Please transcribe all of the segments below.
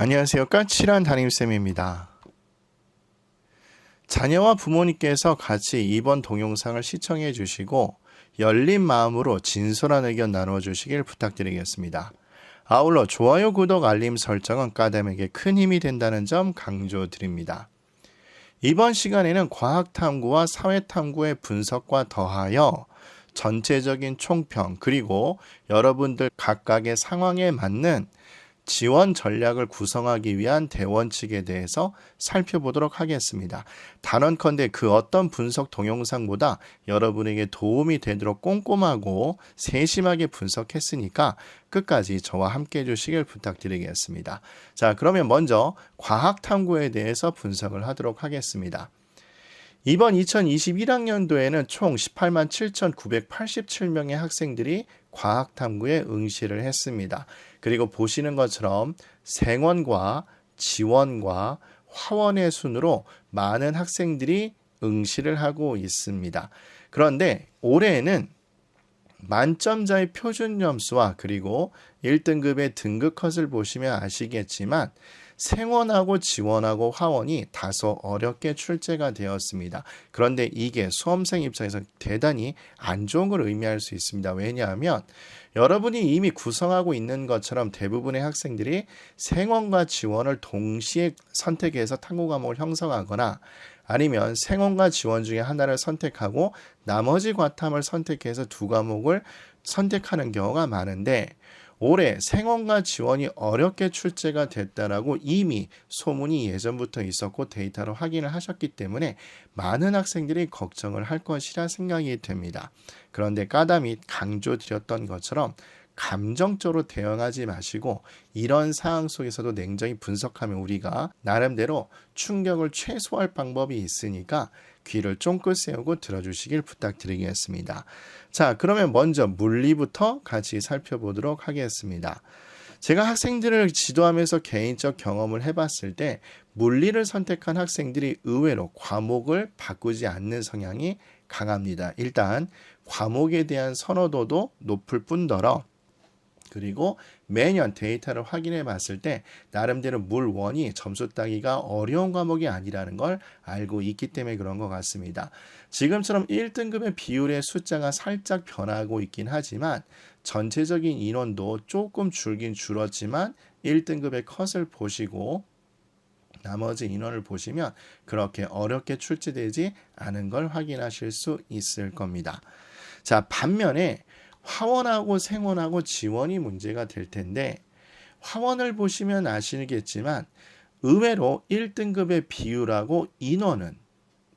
안녕하세요. 까칠한 담임쌤입니다. 자녀와 부모님께서 같이 이번 동영상을 시청해 주시고 열린 마음으로 진솔한 의견 나눠 주시길 부탁드리겠습니다. 아울러 좋아요, 구독, 알림 설정은 까담에게 큰 힘이 된다는 점 강조드립니다. 이번 시간에는 과학탐구와 사회탐구의 분석과 더하여 전체적인 총평 그리고 여러분들 각각의 상황에 맞는 지원 전략을 구성하기 위한 대원칙에 대해서 살펴보도록 하겠습니다. 단언컨대 그 어떤 분석 동영상보다 여러분에게 도움이 되도록 꼼꼼하고 세심하게 분석했으니까 끝까지 저와 함께 해주시길 부탁드리겠습니다. 자, 그러면 먼저 과학탐구에 대해서 분석을 하도록 하겠습니다. 이번 2021학년도에는 총 18만 7,987명의 학생들이 과학탐구에 응시를 했습니다. 그리고 보시는 것처럼 생원과 지원과 화원의 순으로 많은 학생들이 응시를 하고 있습니다. 그런데 올해에는 만점자의 표준 점수와 그리고 1등급의 등급 컷을 보시면 아시겠지만 생원하고 지원하고 화원이 다소 어렵게 출제가 되었습니다. 그런데 이게 수험생 입장에서 대단히 안 좋은 걸 의미할 수 있습니다. 왜냐하면 여러분이 이미 구성하고 있는 것처럼 대부분의 학생들이 생원과 지원을 동시에 선택해서 탐구 과목을 형성하거나 아니면 생원과 지원 중에 하나를 선택하고 나머지 과탐을 선택해서 두 과목을 선택하는 경우가 많은데 올해 생원과 지원이 어렵게 출제가 됐다라고 이미 소문이 예전부터 있었고 데이터로 확인을 하셨기 때문에 많은 학생들이 걱정을 할 것이라 생각이 됩니다. 그런데 까담이 강조드렸던 것처럼 감정적으로 대응하지 마시고 이런 상황 속에서도 냉정히 분석하면 우리가 나름대로 충격을 최소화할 방법이 있으니까 귀를 쫑긋 세우고 들어주시길 부탁드리겠습니다. 자, 그러면 먼저 물리부터 같이 살펴보도록 하겠습니다. 제가 학생들을 지도하면서 개인적 경험을 해봤을 때 물리를 선택한 학생들이 의외로 과목을 바꾸지 않는 성향이 강합니다. 일단 과목에 대한 선호도도 높을 뿐더러 그리고 매년 데이터를 확인해 봤을 때 나름대로 물원이 점수 따기가 어려운 과목이 아니라는 걸 알고 있기 때문에 그런 것 같습니다. 지금처럼 1등급의 비율의 숫자가 살짝 변하고 있긴 하지만 전체적인 인원도 조금 줄긴 줄었지만 1등급의 컷을 보시고 나머지 인원을 보시면 그렇게 어렵게 출제되지 않은 걸 확인하실 수 있을 겁니다. 자, 반면에 화원하고 생원하고 지원이 문제가 될 텐데 화원을 보시면 아시겠지만 의외로 1등급의 비율하고 인원은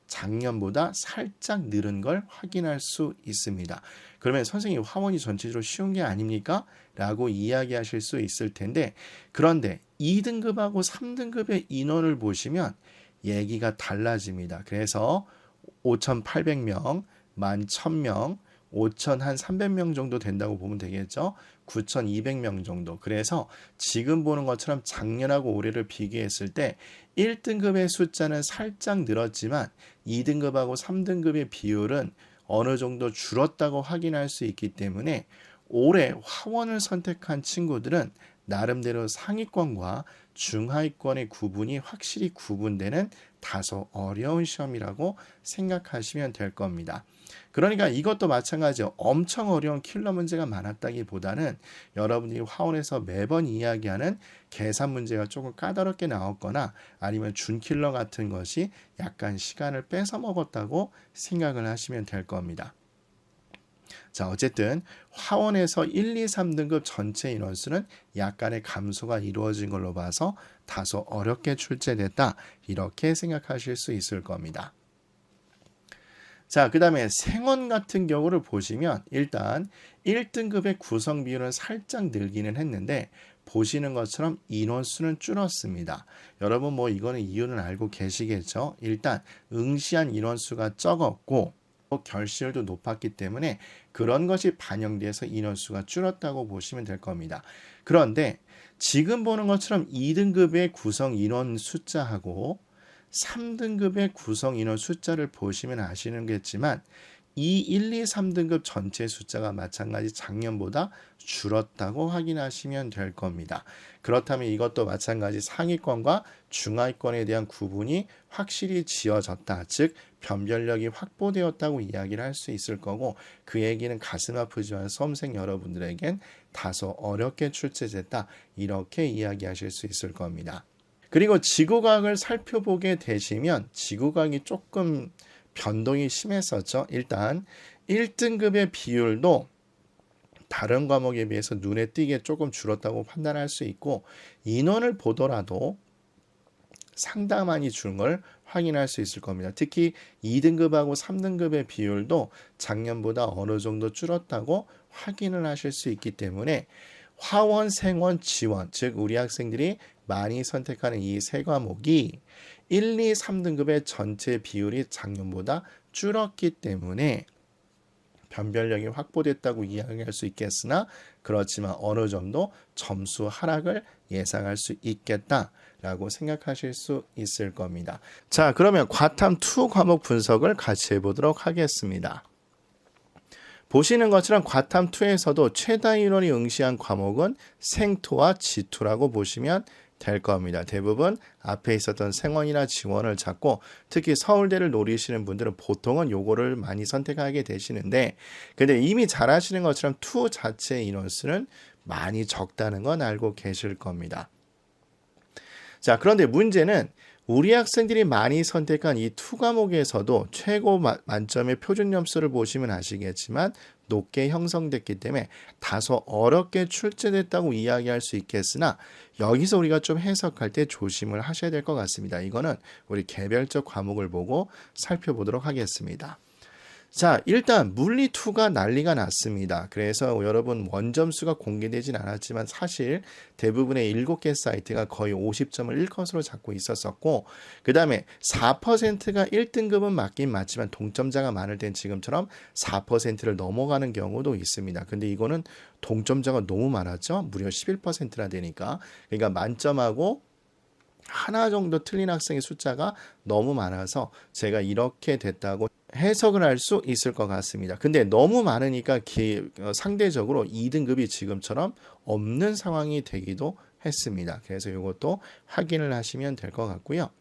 작년보다 살짝 늘은 걸 확인할 수 있습니다. 그러면 선생님 화원이 전체적으로 쉬운 게 아닙니까? 라고 이야기하실 수 있을 텐데 그런데 2등급하고 3등급의 인원을 보시면 얘기가 달라집니다. 그래서 5,800명, 11,000명, 5,300명 정도 된다고 보면 되겠죠. 9,200명 정도. 그래서 지금 보는 것처럼 작년하고 올해를 비교했을 때 1등급의 숫자는 살짝 늘었지만 2등급하고 3등급의 비율은 어느 정도 줄었다고 확인할 수 있기 때문에 올해 화원을 선택한 친구들은 나름대로 상위권과 중하위권의 구분이 확실히 구분되는 다소 어려운 시험이라고 생각하시면 될 겁니다. 그러니까 이것도 마찬가지로 엄청 어려운 킬러 문제가 많았다기보다는 여러분이 화원에서 매번 이야기하는 계산 문제가 조금 까다롭게 나왔거나 아니면 준킬러 같은 것이 약간 시간을 뺏어 먹었다고 생각을 하시면 될 겁니다. 자, 어쨌든 화원에서 1, 2, 3등급 전체 인원수는 약간의 감소가 이루어진 걸로 봐서 다소 어렵게 출제됐다 이렇게 생각하실 수 있을 겁니다. 자, 그 다음에 생원 같은 경우를 보시면 일단 1등급의 구성 비율은 살짝 늘기는 했는데 보시는 것처럼 인원수는 줄었습니다. 여러분 뭐 이거는 이유는 알고 계시겠죠? 일단 응시한 인원수가 적었고 결실도 높았기 때문에 그런 것이 반영돼서 인원수가 줄었다고 보시면 될 겁니다. 그런데 지금 보는 것처럼 2등급의 구성 인원 숫자하고 3등급의 구성 인원 숫자를 보시면 아시겠지만 이 1, 2, 3등급 전체 숫자가 마찬가지 작년보다 줄었다고 확인하시면 될 겁니다. 그렇다면 이것도 마찬가지 상위권과 중하위권에 대한 구분이 확실히 지어졌다. 즉 변별력이 확보되었다고 이야기를 할 수 있을 거고, 그 얘기는 가슴 아프지만 수험생 여러분들에겐 다소 어렵게 출제됐다. 이렇게 이야기하실 수 있을 겁니다. 그리고 지구과학을 살펴보게 되시면 지구과학이 조금 변동이 심했었죠. 일단 1등급의 비율도 다른 과목에 비해서 눈에 띄게 조금 줄었다고 판단할 수 있고, 인원을 보더라도 상당히 많이 준 걸 확인할 수 있을 겁니다. 특히 2등급하고 3등급의 비율도 작년보다 어느 정도 줄었다고 확인을 하실 수 있기 때문에 화원, 생원, 지원, 즉 우리 학생들이 많이 선택하는 이 세 과목이 1, 2, 3등급의 전체 비율이 작년보다 줄었기 때문에 변별력이 확보됐다고 이야기할 수 있겠으나, 그렇지만 어느 정도 점수 하락을 예상할 수 있겠다라고 생각하실 수 있을 겁니다. 자, 그러면 과탐 2 과목 분석을 같이 해보도록 하겠습니다. 보시는 것처럼 과탐 2에서도 최다 인원이 응시한 과목은 생토와 지토라고 보시면 될 겁니다. 대부분 앞에 있었던 생원이나 지원을 찾고, 특히 서울대를 노리시는 분들은 보통은 요거를 많이 선택하게 되시는데, 근데 이미 잘 아시는 것처럼 2 자체의 인원수는 많이 적다는 건 알고 계실 겁니다. 자, 그런데 문제는 우리 학생들이 많이 선택한 이 2 과목에서도 최고 만점의 표준 점수를 보시면 아시겠지만 높게 형성됐기 때문에 다소 어렵게 출제됐다고 이야기할 수 있겠으나, 여기서 우리가 좀 해석할 때 조심을 하셔야 될 것 같습니다. 이거는 우리 개별적 과목을 보고 살펴보도록 하겠습니다. 자, 일단 물리2가 난리가 났습니다. 그래서 여러분 원점수가 공개되진 않았지만 사실 대부분의 7개 사이트가 거의 50점을 1컷으로 잡고 있었었고, 그 다음에 4%가 1등급은 맞긴 맞지만 동점자가 많을 땐 지금처럼 4%를 넘어가는 경우도 있습니다. 근데 이거는 동점자가 너무 많았죠. 무려 11%나 되니까. 그러니까 만점하고 하나 정도 틀린 학생의 숫자가 너무 많아서 제가 이렇게 됐다고 해석을 할 수 있을 것 같습니다. 근데 너무 많으니까 상대적으로 2등급이 지금처럼 없는 상황이 되기도 했습니다. 그래서 이것도 확인을 하시면 될 것 같고요.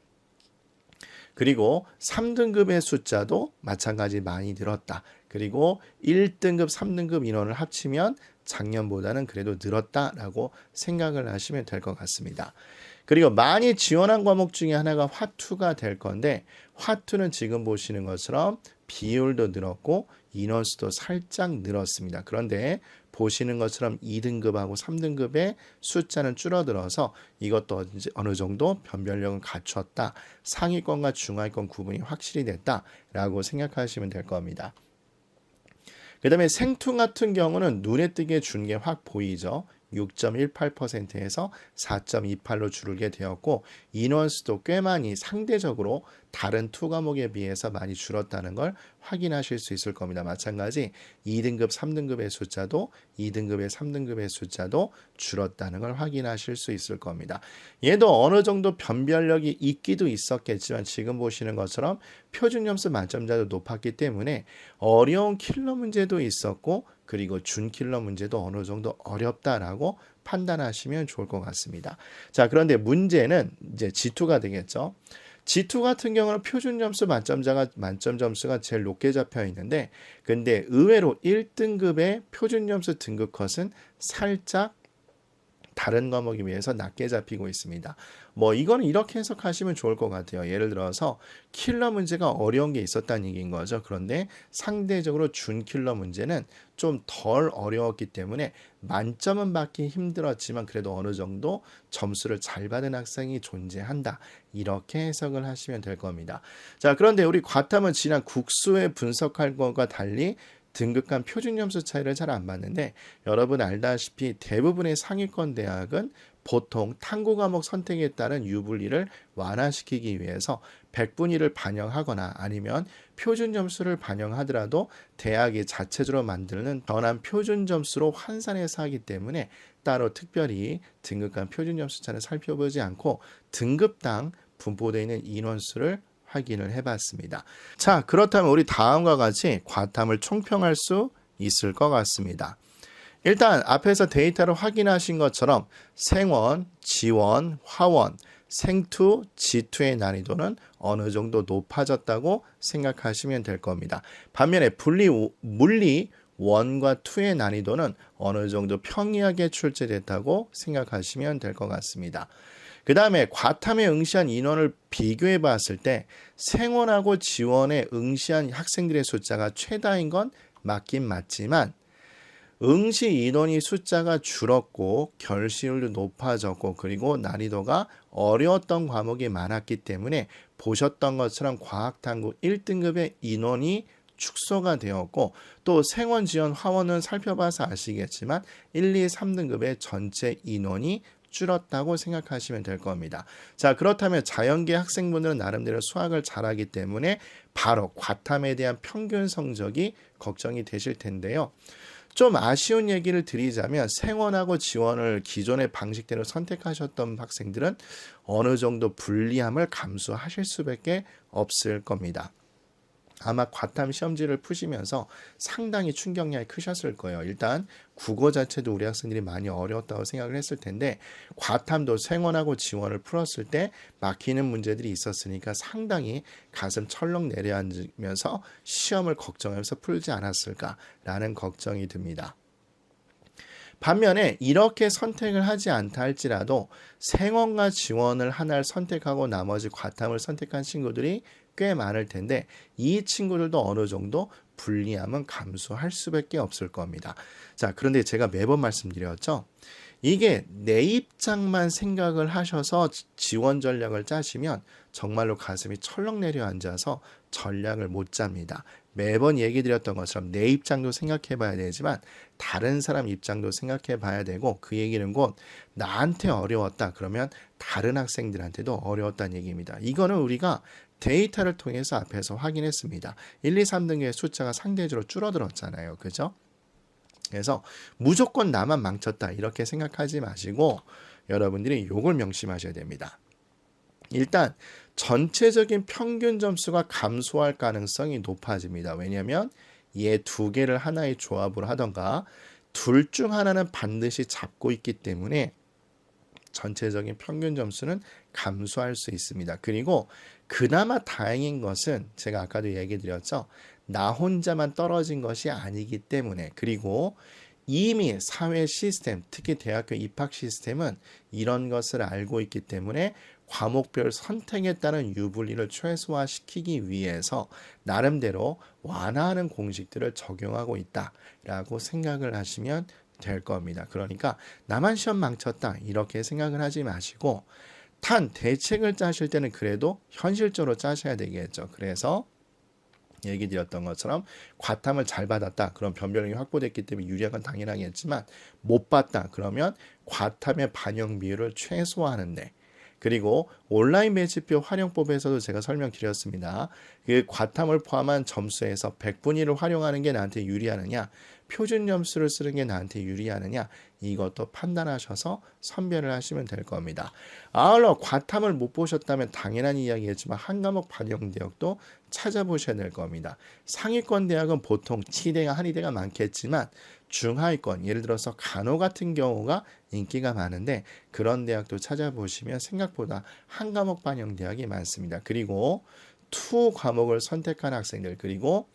그리고 3등급의 숫자도 마찬가지 많이 늘었다. 그리고 1등급, 3등급 인원을 합치면 작년보다는 그래도 늘었다라고 생각을 하시면 될 것 같습니다. 그리고 많이 지원한 과목 중에 하나가 화2가 될 건데, 화2는 지금 보시는 것처럼 비율도 늘었고 인원수도 살짝 늘었습니다. 그런데 보시는 것처럼 2등급하고 3등급의 숫자는 줄어들어서 이것도 어느 정도 변별력은 갖췄다. 상위권과 중하위권 구분이 확실히 됐다라고 생각하시면 될 겁니다. 그 다음에 생투 같은 경우는 눈에 띄게 준 게 확 보이죠. 6.18%에서 4.28로 줄게 되었고, 인원수도 꽤 많이 상대적으로 다른 2 과목에 비해서 많이 줄었다는 걸 확인하실 수 있을 겁니다. 마찬가지 2등급, 3등급의 숫자도 2등급의 3등급의 숫자도 줄었다는 걸 확인하실 수 있을 겁니다. 얘도 어느 정도 변별력이 있기도 있었겠지만 지금 보시는 것처럼 표준점수 만점자도 높았기 때문에 어려운 킬러 문제도 있었고, 그리고 준킬러 문제도 어느 정도 어렵다라고 판단하시면 좋을 것 같습니다. 자, 그런데 문제는 이제 G2가 되겠죠. G2 같은 경우는 표준 점수 만점 점수가 제일 높게 잡혀 있는데, 근데 의외로 1등급의 표준 점수 등급 컷은 살짝 다른 과목에 비해서 낮게 잡히고 있습니다. 이거는 이렇게 해석하시면 좋을 것 같아요. 예를 들어서 킬러 문제가 어려운 게 있었다는 얘기인 거죠. 그런데 상대적으로 준 킬러 문제는 좀 덜 어려웠기 때문에 만점은 받기 힘들었지만 그래도 어느 정도 점수를 잘 받은 학생이 존재한다. 이렇게 해석을 하시면 될 겁니다. 자, 그런데 우리 과탐은 지난 국수에 분석할 것과 달리 등급 간 표준 점수 차이를 잘 안 봤는데, 여러분 알다시피 대부분의 상위권 대학은 보통 탐구 과목 선택에 따른 유불리를 완화시키기 위해서 100분위 1을 반영하거나 아니면 표준 점수를 반영하더라도 대학이 자체적으로 만드는 변환 표준 점수로 환산해서 하기 때문에 따로 특별히 등급 간 표준 점수 차를 살펴보지 않고 등급당 분포되어 있는 인원수를 확인을 해봤습니다. 자, 그렇다면 우리 다음과 같이 과탐을 총평할 수 있을 것 같습니다. 일단 앞에서 데이터를 확인하신 것처럼 생원, 지원, 화원, 생투, 지투의 난이도는 어느 정도 높아졌다고 생각하시면 될 겁니다. 반면에 물리, 원과 투의 난이도는 어느 정도 평이하게 출제됐다고 생각하시면 될 것 같습니다. 그 다음에 과탐에 응시한 인원을 비교해 봤을 때 생원하고 지원에 응시한 학생들의 숫자가 최다인 건 맞긴 맞지만 응시 인원이 숫자가 줄었고 결시율도 높아졌고 그리고 난이도가 어려웠던 과목이 많았기 때문에 보셨던 것처럼 과학탐구 1등급의 인원이 축소가 되었고 또 생원, 지원, 화원은 살펴봐서 아시겠지만 1, 2, 3등급의 전체 인원이 줄었다고 생각하시면 될 겁니다. 자, 그렇다면 자연계 학생분들은 나름대로 수학을 잘하기 때문에 바로 과탐에 대한 평균 성적이 걱정이 되실 텐데요. 좀 아쉬운 얘기를 드리자면 생원하고 지원을 기존의 방식대로 선택하셨던 학생들은 어느 정도 불리함을 감수하실 수밖에 없을 겁니다. 아마 과탐 시험지를 푸시면서 상당히 충격량이 크셨을 거예요. 일단 국어 자체도 우리 학생들이 많이 어려웠다고 생각을 했을 텐데 과탐도 생원하고 지원을 풀었을 때 막히는 문제들이 있었으니까 상당히 가슴 철렁 내려앉으면서 시험을 걱정하면서 풀지 않았을까라는 걱정이 듭니다. 반면에 이렇게 선택을 하지 않다 할지라도 생원과 지원을 하나를 선택하고 나머지 과탐을 선택한 친구들이 꽤 많을 텐데 이 친구들도 어느 정도 불리함은 감수할 수밖에 없을 겁니다. 자, 그런데 제가 매번 말씀드렸죠. 이게 내 입장만 생각을 하셔서 지원 전략을 짜시면 정말로 가슴이 철렁 내려앉아서 전략을 못 짭니다. 매번 얘기 드렸던 것처럼 내 입장도 생각해 봐야 되지만 다른 사람 입장도 생각해 봐야 되고 그 얘기는 곧 나한테 어려웠다 그러면 다른 학생들한테도 어려웠다는 얘기입니다. 이거는 우리가 데이터를 통해서 앞에서 확인했습니다. 1, 2, 3등의 숫자가 상대적으로 줄어들었잖아요. 그죠? 그래서 무조건 나만 망쳤다 이렇게 생각하지 마시고 여러분들이 이걸 명심하셔야 됩니다. 일단 전체적인 평균 점수가 감소할 가능성이 높아집니다. 왜냐하면 얘 두 개를 하나의 조합으로 하던가 둘 중 하나는 반드시 잡고 있기 때문에 전체적인 평균 점수는 감소할 수 있습니다. 그리고 그나마 다행인 것은 제가 아까도 얘기 드렸죠. 나 혼자만 떨어진 것이 아니기 때문에 그리고 이미 사회 시스템, 특히 대학교 입학 시스템은 이런 것을 알고 있기 때문에 과목별 선택에 따른 유불리를 최소화시키기 위해서 나름대로 완화하는 공식들을 적용하고 있다라고 생각을 하시면 될 겁니다. 그러니까 나만 시험 망쳤다 이렇게 생각을 하지 마시고 단 대책을 짜실 때는 그래도 현실적으로 짜셔야 되겠죠. 그래서 얘기 드렸던 것처럼 과탐을 잘 받았다. 그럼 변별력이 확보됐기 때문에 유리한 건 당연하겠지만 못 봤다. 그러면 과탐의 반영 비율을 최소화하는데 그리고 온라인 매치표 활용법에서도 제가 설명드렸습니다. 그 과탐을 포함한 점수에서 100분위를 활용하는 게 나한테 유리하느냐 표준 점수를 쓰는 게 나한테 유리하느냐 이것도 판단하셔서 선별을 하시면 될 겁니다. 아울러 과탐을 못 보셨다면 당연한 이야기겠지만 한 과목 반영 대역도 찾아보셔야 될 겁니다. 상위권 대학은 보통 치대가 한의대가 많겠지만 중하위권 예를 들어서 간호 같은 경우가 인기가 많은데 그런 대학도 찾아보시면 생각보다 한 과목 반영 대학이 많습니다. 그리고 투 과목을 선택한 학생들 그리고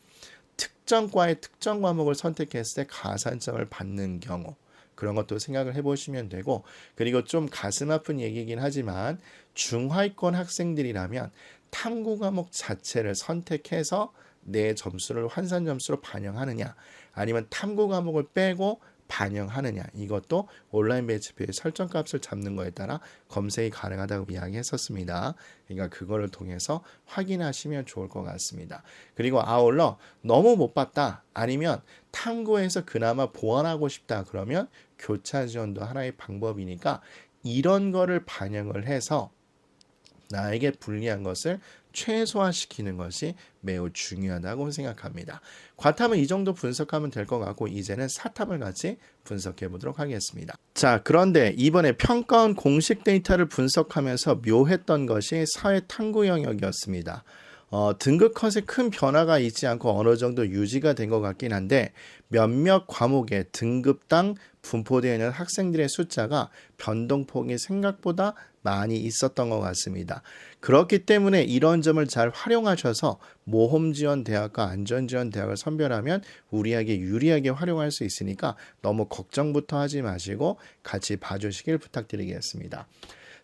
특정 과의 특정 과목을 선택했을 때 가산점을 받는 경우 그런 것도 생각을 해보시면 되고 그리고 좀 가슴 아픈 얘기이긴 하지만 중하위권 학생들이라면 탐구 과목 자체를 선택해서 내 점수를 환산 점수로 반영하느냐 아니면 탐구 과목을 빼고 반영하느냐 이것도 온라인 매치표의 설정값을 잡는 거에 따라 검색이 가능하다고 이야기했었습니다. 그러니까 그거를 통해서 확인하시면 좋을 것 같습니다. 그리고 아울러 너무 못 봤다 아니면 탐구에서 그나마 보완하고 싶다 그러면 교차 지원도 하나의 방법이니까 이런 거를 반영을 해서 나에게 불리한 것을 최소화시키는 것이 매우 중요하다고 생각합니다. 과탐은 이 정도 분석하면 될 것 같고 이제는 사탐을 같이 분석해 보도록 하겠습니다. 자, 그런데 이번에 평가원 공식 데이터를 분석하면서 묘했던 것이 사회 탐구 영역이었습니다. 등급 컷에 큰 변화가 있지 않고 어느 정도 유지가 된 것 같긴 한데 몇몇 과목에 등급당 분포되어 있는 학생들의 숫자가 변동폭이 생각보다 많이 있었던 것 같습니다. 그렇기 때문에 이런 점을 잘 활용하셔서 모험지원대학과 안전지원대학을 선별하면 우리에게 유리하게 활용할 수 있으니까 너무 걱정부터 하지 마시고 같이 봐주시길 부탁드리겠습니다.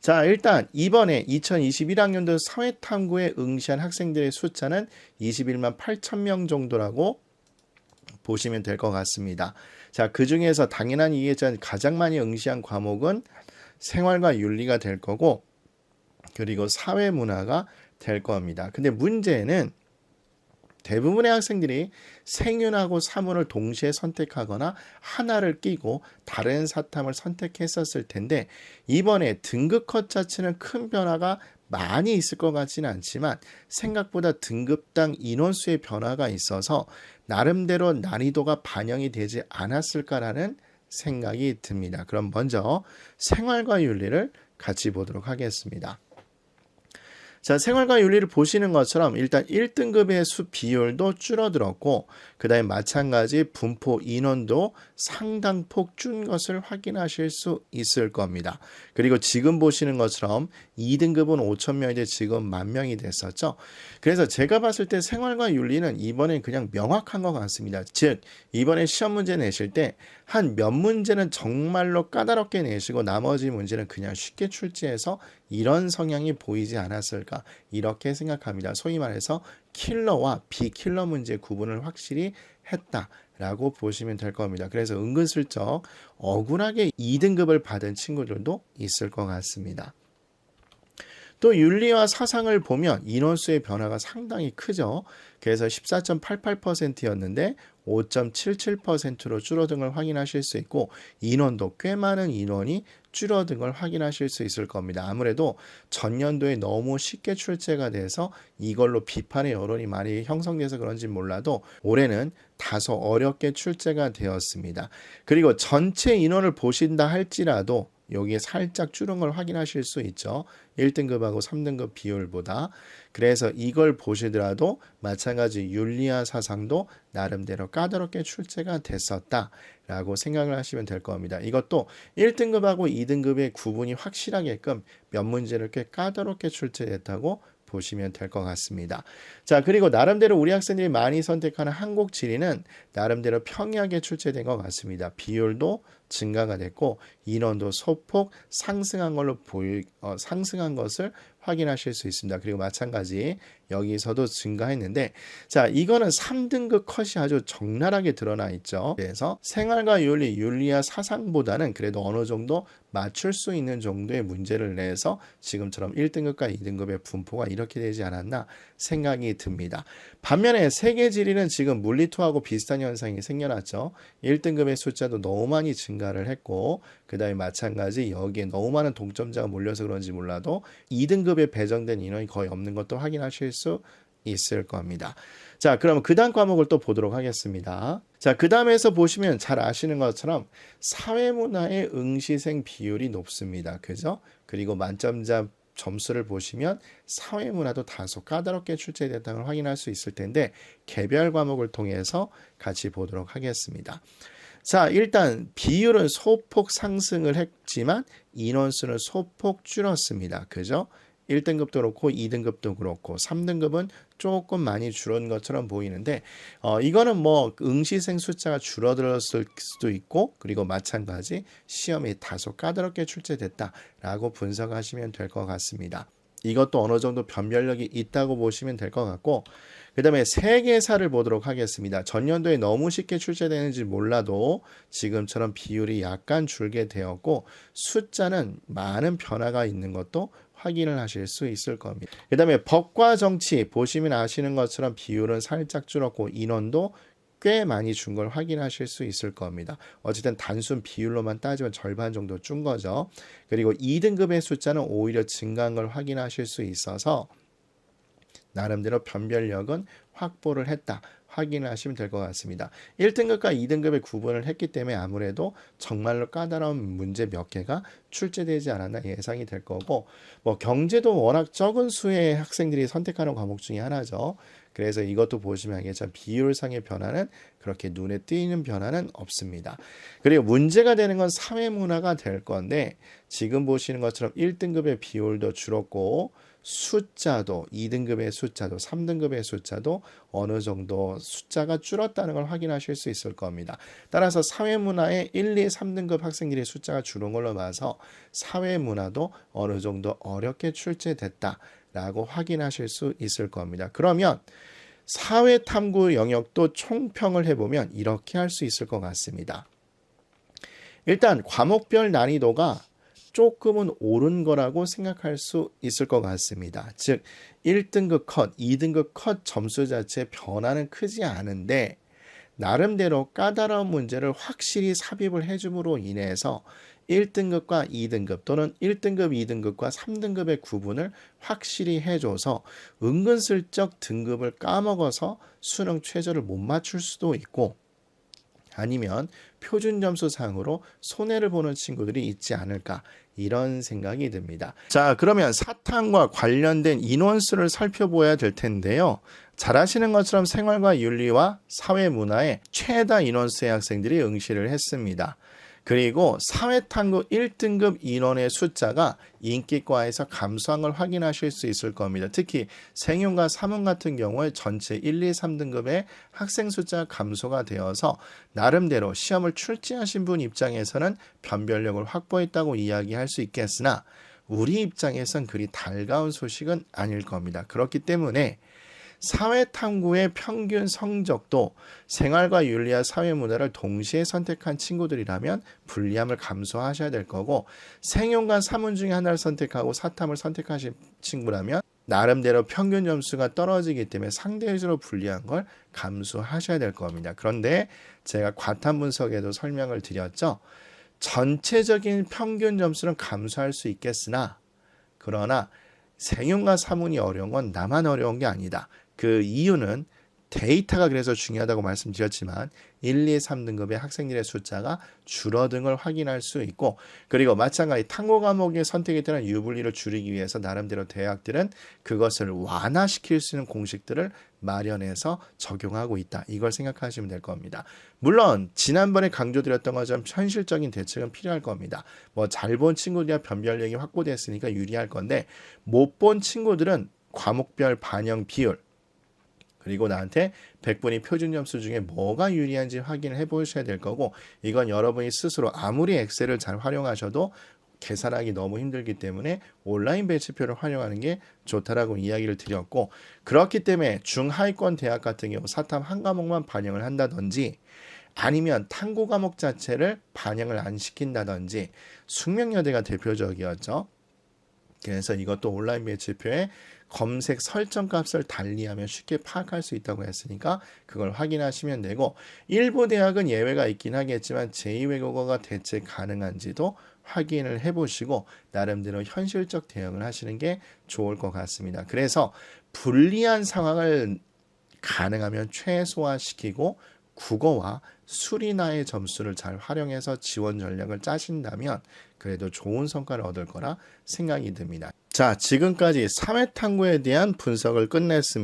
자, 일단 이번에 2021학년도 사회탐구에 응시한 학생들의 숫자는 21만 8천 명 정도라고 보시면 될 것 같습니다. 자, 그 중에서 당연한 이해전 가장 많이 응시한 과목은 생활과 윤리가 될 거고, 그리고 사회문화가 될 겁니다. 근데 문제는 대부분의 학생들이 생윤하고 사문을 동시에 선택하거나 하나를 끼고 다른 사탐을 선택했었을 텐데 이번에 등급 컷 자체는 큰 변화가 많이 있을 것 같지는 않지만 생각보다 등급당 인원수의 변화가 있어서 나름대로 난이도가 반영이 되지 않았을까라는 생각이 듭니다. 그럼 먼저 생활과 윤리를 같이 보도록 하겠습니다. 자, 생활과 윤리를 보시는 것처럼 일단 1등급의 수 비율도 줄어들었고 그 다음에 마찬가지 분포 인원도 상당폭 준 것을 확인하실 수 있을 겁니다. 그리고 지금 보시는 것처럼 2등급은 5천 명인데 지금 10,000명이 됐었죠. 그래서 제가 봤을 때 생활과 윤리는 이번엔 그냥 명확한 것 같습니다. 즉 이번에 시험 문제 내실 때 한 몇 문제는 정말로 까다롭게 내시고 나머지 문제는 그냥 쉽게 출제해서 이런 성향이 보이지 않았을까 이렇게 생각합니다. 소위 말해서 킬러와 비킬러 문제 구분을 확실히 했다라고 보시면 될 겁니다. 그래서 은근슬쩍 억울하게 2등급을 받은 친구들도 있을 것 같습니다. 또 윤리와 사상을 보면 인원수의 변화가 상당히 크죠. 그래서 14.88%였는데 5.77%로 줄어든 걸 확인하실 수 있고 인원도 꽤 많은 인원이 줄어든 걸 확인하실 수 있을 겁니다. 아무래도 전년도에 너무 쉽게 출제가 돼서 이걸로 비판의 여론이 많이 형성돼서 그런지 몰라도 올해는 다소 어렵게 출제가 되었습니다. 그리고 전체 인원을 보신다 할지라도 여기에 살짝 줄은 걸 확인하실 수 있죠. 1등급하고 3등급 비율보다. 그래서 이걸 보시더라도 마찬가지 윤리와 사상도 나름대로 까다롭게 출제가 됐었다라고 생각을 하시면 될 겁니다. 이것도 1등급하고 2등급의 구분이 확실하게끔 몇 문제를 꽤 까다롭게 출제됐다고 보시면 될 것 같습니다. 자, 그리고 나름대로 우리 학생들이 많이 선택하는 한국 지리는 나름대로 평이하게 출제된 것 같습니다. 비율도 증가가 됐고 인원도 소폭 상승한 걸로 상승한 것을 확인하실 수 있습니다. 그리고 마찬가지 여기서도 증가했는데 자, 이거는 3등급 컷이 아주 적나라하게 드러나 있죠. 그래서 생활과 윤리, 윤리와 사상보다는 그래도 어느 정도 맞출 수 있는 정도의 문제를 내서 지금처럼 1등급과 2등급의 분포가 이렇게 되지 않았나 생각이 듭니다. 반면에 세계지리는 지금 물리투하고 비슷한 현상이 생겨났죠. 1등급의 숫자도 너무 많이 증가를 했고 그 다음에 마찬가지 여기에 너무 많은 동점자가 몰려서 그런지 몰라도 2등급에 배정된 인원이 거의 없는 것도 확인하실 수 있을 겁니다. 자, 그럼 그 다음 과목을 또 보도록 하겠습니다. 자, 그 다음에서 보시면 잘 아시는 것처럼 사회문화의 응시생 비율이 높습니다. 그죠? 그리고 만점자 점수를 보시면 사회문화도 다소 까다롭게 출제됐다는 걸 확인할 수 있을 텐데 개별 과목을 통해서 같이 보도록 하겠습니다. 자, 일단 비율은 소폭 상승을 했지만 인원수는 소폭 줄었습니다. 그죠? 1등급도 그렇고 2등급도 그렇고 3등급은 조금 많이 줄은 것처럼 보이는데 이거는 뭐 응시생 숫자가 줄어들었을 수도 있고 그리고 마찬가지 시험이 다소 까다롭게 출제됐다라고 분석하시면 될 것 같습니다. 이것도 어느 정도 변별력이 있다고 보시면 될 것 같고 그 다음에 세계사를 보도록 하겠습니다. 전년도에 너무 쉽게 출제되는지 몰라도 지금처럼 비율이 약간 줄게 되었고 숫자는 많은 변화가 있는 것도 확인을 하실 수 있을 겁니다. 그 다음에 법과 정치 보시면 아시는 것처럼 비율은 살짝 줄었고 인원도 꽤 많이 준 걸 확인하실 수 있을 겁니다. 어쨌든 단순 비율로만 따지면 절반 정도 준 거죠. 그리고 2등급의 숫자는 오히려 증가한 걸 확인하실 수 있어서 나름대로 변별력은 확보를 했다. 확인하시면 될 것 같습니다. 1등급과 2등급의 구분을 했기 때문에 아무래도 정말로 까다로운 문제 몇 개가 출제되지 않았나 예상이 될 거고, 뭐 경제도 워낙 적은 수의 학생들이 선택하는 과목 중에 하나죠. 그래서 이것도 보시면 알겠지만 비율상의 변화는 그렇게 눈에 띄는 변화는 없습니다. 그리고 문제가 되는 건 사회문화가 될 건데, 지금 보시는 것처럼 1등급의 비율도 줄었고 숫자도 2등급의 숫자도 3등급의 숫자도 어느 정도 숫자가 줄었다는 걸 확인하실 수 있을 겁니다. 따라서 사회문화의 1, 2, 3등급 학생들의 숫자가 줄은 걸로 봐서 사회문화도 어느 정도 어렵게 출제됐다라고 확인하실 수 있을 겁니다. 그러면 사회탐구 영역도 총평을 해보면 이렇게 할 수 있을 것 같습니다. 일단 과목별 난이도가 조금은 오른 거라고 생각할 수 있을 것 같습니다. 즉 1등급 컷, 2등급 컷 점수 자체의 변화는 크지 않은데 나름대로 까다로운 문제를 확실히 삽입을 해줌으로 인해서 1등급과 2등급 또는 1등급, 2등급과 3등급의 구분을 확실히 해줘서 은근슬쩍 등급을 까먹어서 수능 최저를 못 맞출 수도 있고, 아니면 표준 점수 상으로 손해를 보는 친구들이 있지 않을까, 이런 생각이 듭니다. 자, 그러면 사탐과 관련된 인원수를 살펴봐야 될 텐데요. 잘 아시는 것처럼 생활과 윤리와 사회문화에 최다 인원수의 학생들이 응시를 했습니다. 그리고 사회탐구 1등급 인원의 숫자가 인기과에서 감소한 걸 확인하실 수 있을 겁니다. 특히 생윤과 사문 같은 경우에 전체 1, 2, 3등급의 학생 숫자가 감소가 되어서 나름대로 시험을 출제하신 분 입장에서는 변별력을 확보했다고 이야기할 수 있겠으나 우리 입장에선 그리 달가운 소식은 아닐 겁니다. 그렇기 때문에 사회탐구의 평균 성적도 생활과 윤리와 사회문화를 동시에 선택한 친구들이라면 불리함을 감수하셔야 될 거고, 생윤과 사문 중에 하나를 선택하고 사탐을 선택하신 친구라면 나름대로 평균 점수가 떨어지기 때문에 상대적으로 불리한 걸 감수하셔야 될 겁니다. 그런데 제가 과탐 분석에도 설명을 드렸죠. 전체적인 평균 점수는 감수할 수 있겠으나, 그러나 생윤과 사문이 어려운 건 나만 어려운 게 아니다. 그 이유는 데이터가 그래서 중요하다고 말씀드렸지만 1, 2, 3등급의 학생들의 숫자가 줄어든 걸 확인할 수 있고, 그리고 마찬가지 탐구 과목의 선택에 따른 유불리를 줄이기 위해서 나름대로 대학들은 그것을 완화시킬 수 있는 공식들을 마련해서 적용하고 있다. 이걸 생각하시면 될 겁니다. 물론 지난번에 강조드렸던 것처럼 현실적인 대책은 필요할 겁니다. 뭐 잘 본 친구들이야 변별력이 확보됐으니까 유리할 건데, 못 본 친구들은 과목별 반영 비율, 그리고 나한테 100분위 표준 점수 중에 뭐가 유리한지 확인을 해보셔야 될 거고, 이건 여러분이 스스로 아무리 엑셀을 잘 활용하셔도 계산하기 너무 힘들기 때문에 온라인 배치표를 활용하는 게 좋다라고 이야기를 드렸고, 그렇기 때문에 중하위권 대학 같은 경우 사탐 한 과목만 반영을 한다든지 아니면 탐구 과목 자체를 반영을 안 시킨다든지, 숙명여대가 대표적이었죠. 그래서 이것도 온라인 배치표에 검색 설정 값을 달리하면 쉽게 파악할 수 있다고 했으니까 그걸 확인하시면 되고, 일부 대학은 예외가 있긴 하겠지만 제2외국어가 대체 가능한지도 확인을 해보시고 나름대로 현실적 대응을 하시는 게 좋을 것 같습니다. 그래서 불리한 상황을 가능하면 최소화시키고 국어와 수리나의 점수를 잘 활용해서 지원 전략을 짜신다면 그래도 좋은 성과를 얻을 거라 생각이 듭니다. 자, 지금까지 사회탐구에 대한 분석을 끝냈습니다.